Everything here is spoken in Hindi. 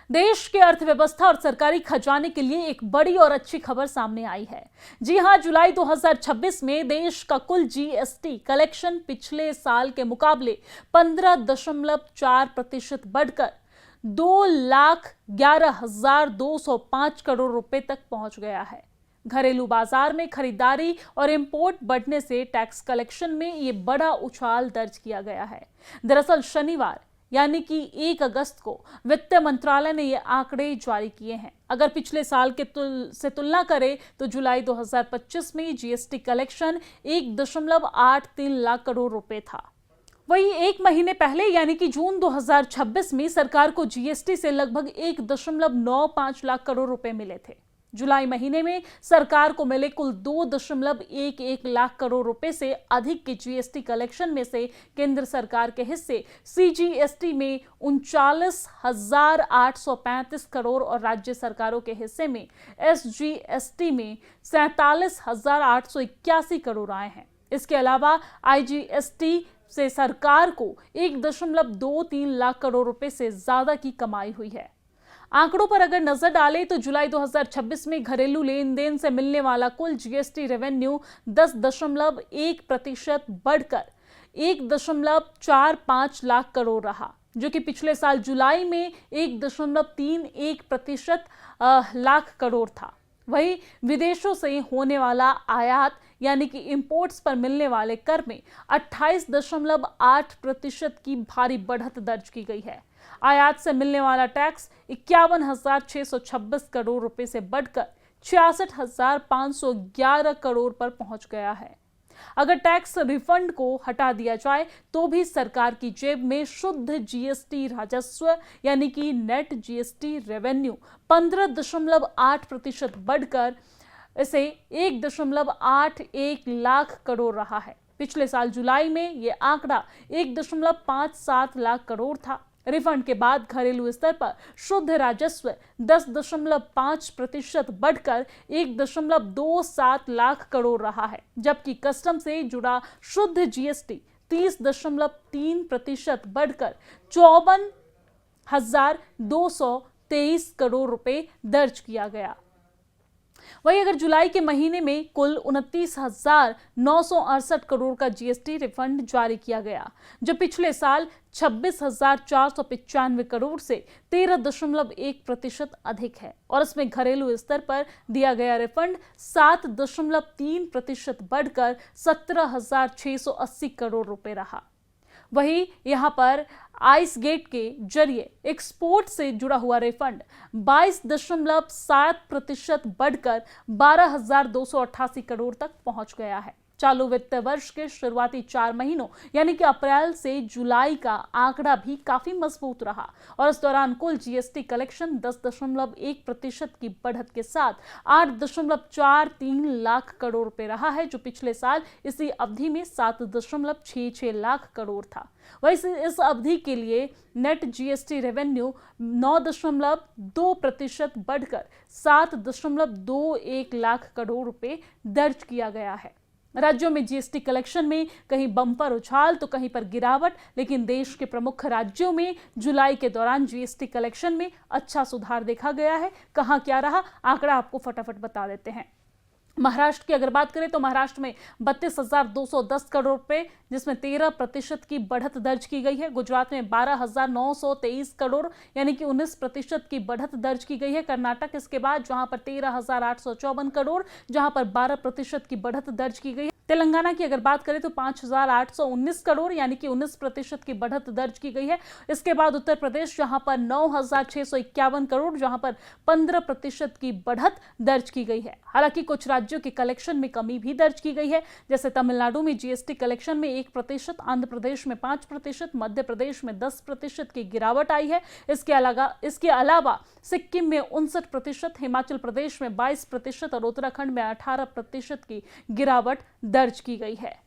देश की अर्थव्यवस्था और सरकारी खजाने के लिए एक बड़ी और अच्छी खबर सामने आई है। जी हां, जुलाई 2026 में देश का कुल जीएसटी कलेक्शन पिछले साल के मुकाबले 15.4% बढ़कर 2,11,205 करोड़ रुपए तक पहुंच गया है। घरेलू बाजार में खरीदारी और इंपोर्ट बढ़ने से टैक्स कलेक्शन में ये बड़ा उछाल दर्ज किया गया है। दरअसल शनिवार यानी कि 1 अगस्त को वित्त मंत्रालय ने ये आंकड़े जारी किए हैं। अगर पिछले साल के से तुलना करें तो जुलाई 2025 में जीएसटी कलेक्शन 1.83 लाख करोड़ रुपए था। वहीं एक महीने पहले यानी कि जून 2026 में सरकार को जीएसटी से लगभग 1.95 लाख करोड़ रुपए मिले थे। जुलाई महीने में सरकार को मिले कुल 2.11 लाख करोड़ रुपए से अधिक के जीएसटी कलेक्शन में से केंद्र सरकार के हिस्से सीजीएसटी में 39,835 करोड़ और राज्य सरकारों के हिस्से में एसजीएसटी में 47,881 करोड़ आए हैं। इसके अलावा आईजीएसटी से सरकार को 1.23 लाख करोड़ रुपए से ज्यादा की कमाई हुई है। आंकड़ों पर अगर नजर डालें तो जुलाई 2026 में घरेलू लेन देन से मिलने वाला कुल जीएसटी रेवेन्यू 10.1% बढ़कर 1.45 लाख करोड़ रहा, जो कि पिछले साल जुलाई में 1.31% लाख करोड़ था। वहीं विदेशों से होने वाला आयात यानी कि इंपोर्ट्स पर मिलने वाले कर में 28.8% की भारी बढ़त दर्ज की गई है। आयात से मिलने वाला टैक्स 51,626 करोड़ रुपए से बढ़कर 66,511 करोड़ पर पहुंच गया है। अगर टैक्स रिफंड को हटा दिया जाए तो भी सरकार की जेब में शुद्ध जीएसटी राजस्व यानी कि नेट जीएसटी रेवेन्यू 15.8% बढ़कर इसे 1.81 लाख करोड़ रहा है। पिछले साल जुलाई में यह आंकड़ा 1.57 लाख करोड़ था। रिफंड के बाद घरेलू स्तर पर शुद्ध राजस्व 10.5% बढ़कर 1.27 लाख करोड़ रहा है, जबकि कस्टम से जुड़ा शुद्ध जीएसटी 30.3% बढ़कर 54,223 करोड़ रुपए दर्ज किया गया। वहीं अगर जुलाई के महीने में कुल 29,968 करोड़ का जीएसटी रिफंड जारी किया गया, जो पिछले साल 26,495 करोड़ से 13.1% अधिक है, और इसमें घरेलू स्तर पर दिया गया रिफंड 7.3% बढ़कर 17,680 करोड़ रुपए रहा। वहीं यहां पर आइस गेट के जरिए एक्सपोर्ट से जुड़ा हुआ रिफंड 22.7% बढ़कर 12,288 करोड़ तक पहुंच गया है। चालू वित्त वर्ष के शुरुआती 4 महीनों यानी कि अप्रैल से जुलाई का आंकड़ा भी काफी मजबूत रहा, और इस दौरान कुल जीएसटी कलेक्शन 10.1% की बढ़त के साथ 8.43 लाख करोड़ रुपए रहा है, जो पिछले साल इसी अवधि में 7.66 लाख करोड़ था। वैसे इस अवधि के लिए नेट जीएसटी रेवेन्यू 9.2% बढ़कर 7.21 लाख करोड़ रुपए दर्ज किया गया है। राज्यों में जीएसटी कलेक्शन में कहीं बम्पर उछाल तो कहीं पर गिरावट, लेकिन देश के प्रमुख राज्यों में जुलाई के दौरान जीएसटी कलेक्शन में अच्छा सुधार देखा गया है। कहां क्या रहा, आंकड़ा आपको फटाफट बता देते हैं। महाराष्ट्र की अगर बात करें तो महाराष्ट्र में 32,210 करोड़ रुपए, जिसमें 13% की बढ़त दर्ज की गई है। गुजरात में 12,923 करोड़ यानी कि 19% की बढ़त दर्ज की गई है। कर्नाटक इसके बाद, जहां पर 13,854 करोड़, जहां पर 12% की बढ़त दर्ज की गई है। तेलंगाना की अगर बात करें तो 5,819 करोड़ यानी कि 19% की बढ़त दर्ज की गई है। इसके बाद उत्तर प्रदेश, जहां पर 9,651 करोड़, जहां पर 15% की बढ़त दर्ज की गई है। हालांकि कुछ राज्यों के कलेक्शन में कमी भी दर्ज की गई है, जैसे तमिलनाडु में जीएसटी कलेक्शन में 1%, आंध्र प्रदेश में 5%, मध्य प्रदेश में 10% की गिरावट आई है। इसके अलावा सिक्किम में 59%, हिमाचल प्रदेश में 22% और उत्तराखंड में 18% की गिरावट दर्ज की गई है।